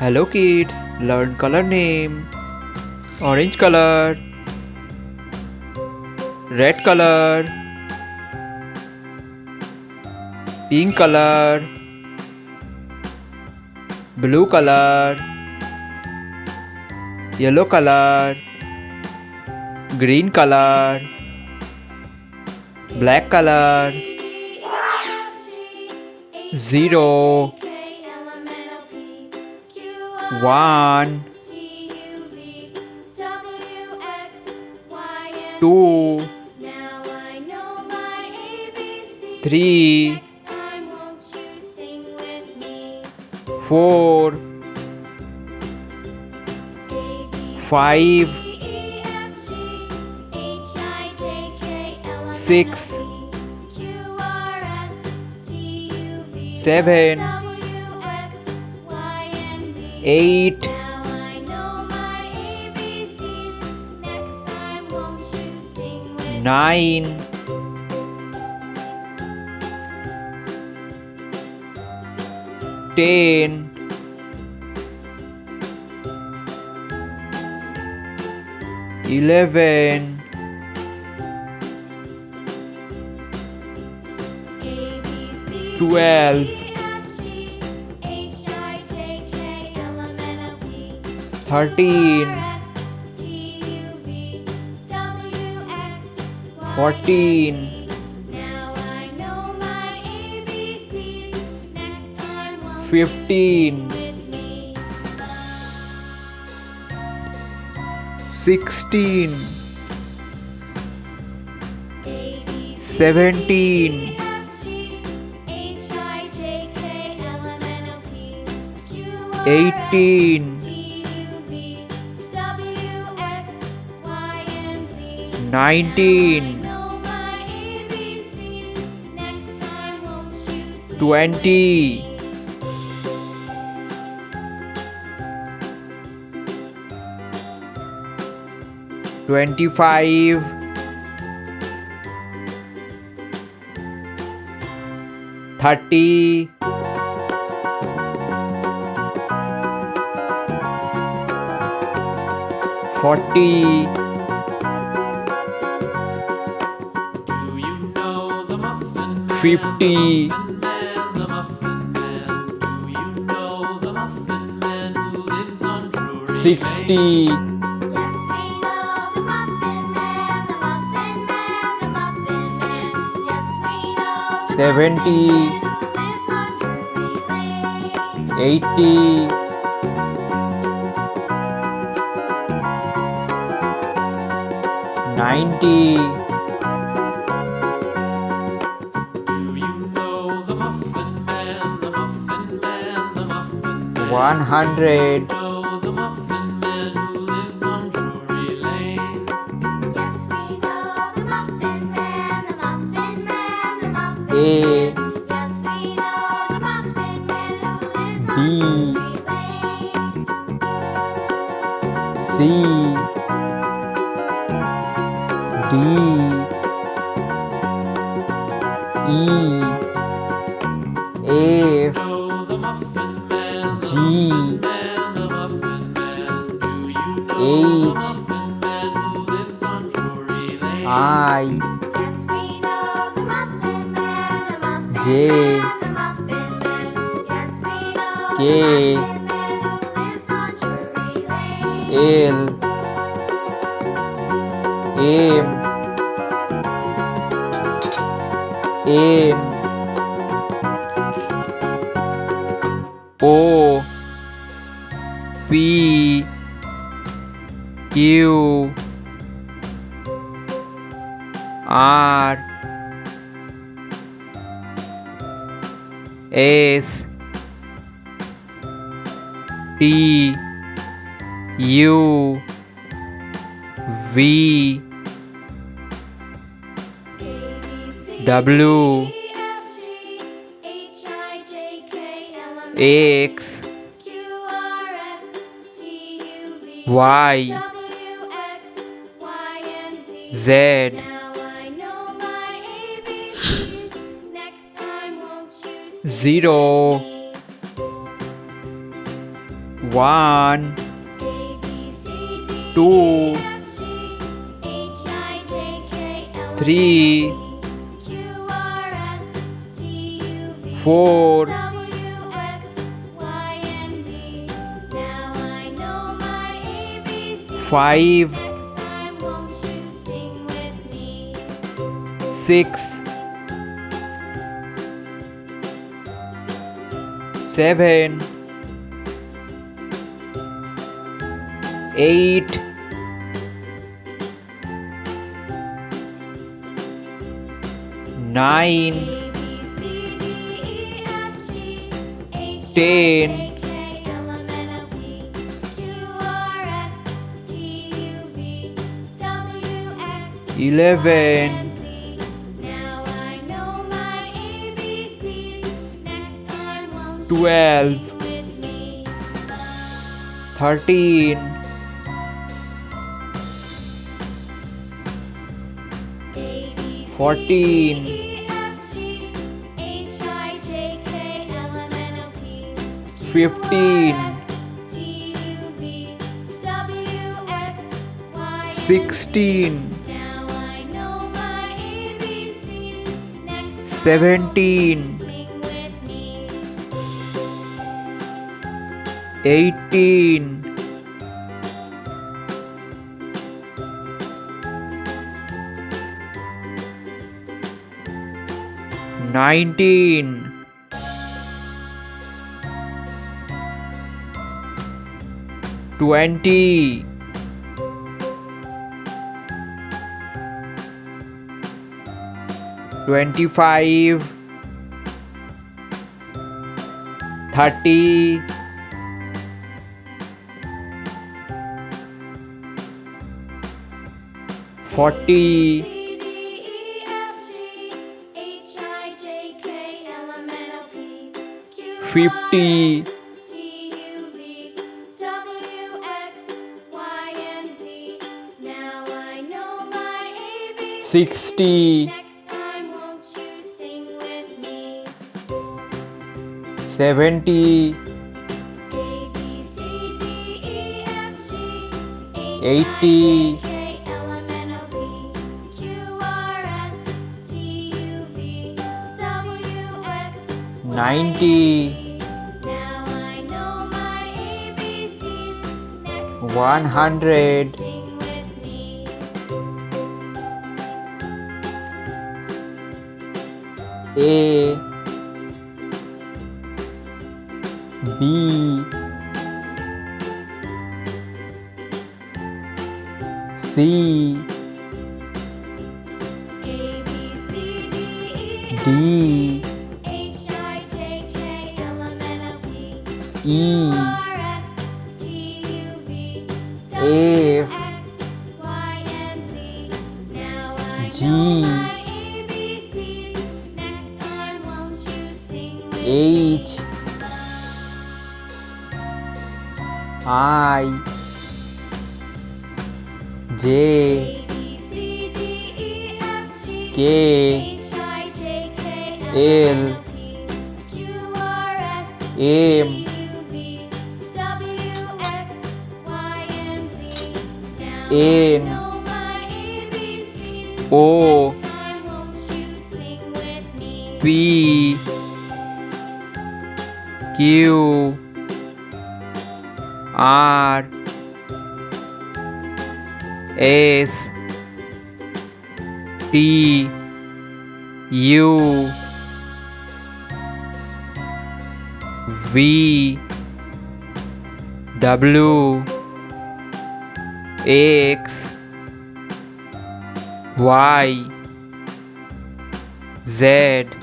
Hello kids, learn color name. Orange color, red color, pink color, blue color, yellow color, green color, black color. Zero, one, two, three, four, five, six, seven, eight, nine, 10, 11, 12, 13, 14, 15, 16, 17, 18, 19, 20, 25, 30, 40, 50, 60, 70, 80, 90, 100, 'A', B', 'C', 'D', 'E', 'F', 'G', 'H', 'I', 'J', 'K', 'L', 'M', 'N', 'O', 'P', 'Q', 'R', 'S', 'T', 'U', 'V', 'W', 'X', 'Y', 'Z', 0, 1, A, B, C, D, 2, E, F, G, H, I, J, K, L, M, N, O, 3, P, Q, R, S, T, U, V, 4, W, X, Y, and Z. Now I know my ABCs. 5, Next time, won't you sing with me? 6, 7, 8, 9, A, B, C, D, E, F, G, H, I, 10, J, K, L, M, N, O, P, Q, R, S, T, U, V, W, X, 11, and Z. Now I know my ABCs. Next time, won't you 12, sing with me? 13, A, B, C, 14, D, E, F, G, H, I, J, K, L, M, N, O, P, Q, 15, R, S, T, U, V, W, X, Y, and Z. 16, Now I know my ABCs. Next time, won't you 17, sing with me? 18, 19, 20, 25, 30, 40, C, D, E, F, G, H, I, J, K, L, M, N, O, P, Q, R, 50, S, T, U, V, W, X, Y, and Z. Now I know my ABCs. 60, Next time, won't you sing with me? 70, A, B, C, D, E, F, G, H, 80, I, J, K, L, M, N, O, P, Q, R, S, T, U, V, W, X, 90, now I know my ABCs. Next time, 100, sing with me. A, B, C, A, B, C, D, E, D, H, I, J, K, L, M, N, O, P, E, R, S, T, U, V, F, W, X, Y, and Z. Now I G, know my ABCs. Next time, won't you sing with H, me? I, J, A, B, C, D, E, F, G, K, H, I, J, K, L, L, M, N, O, P, Q, R, S, M, T, U, V, W, X, Y, and Z. Now I N, know my ABCs. O, Next time, won't you sing with me? P, Q, R, S, T, U, V, W, X, Y, Z.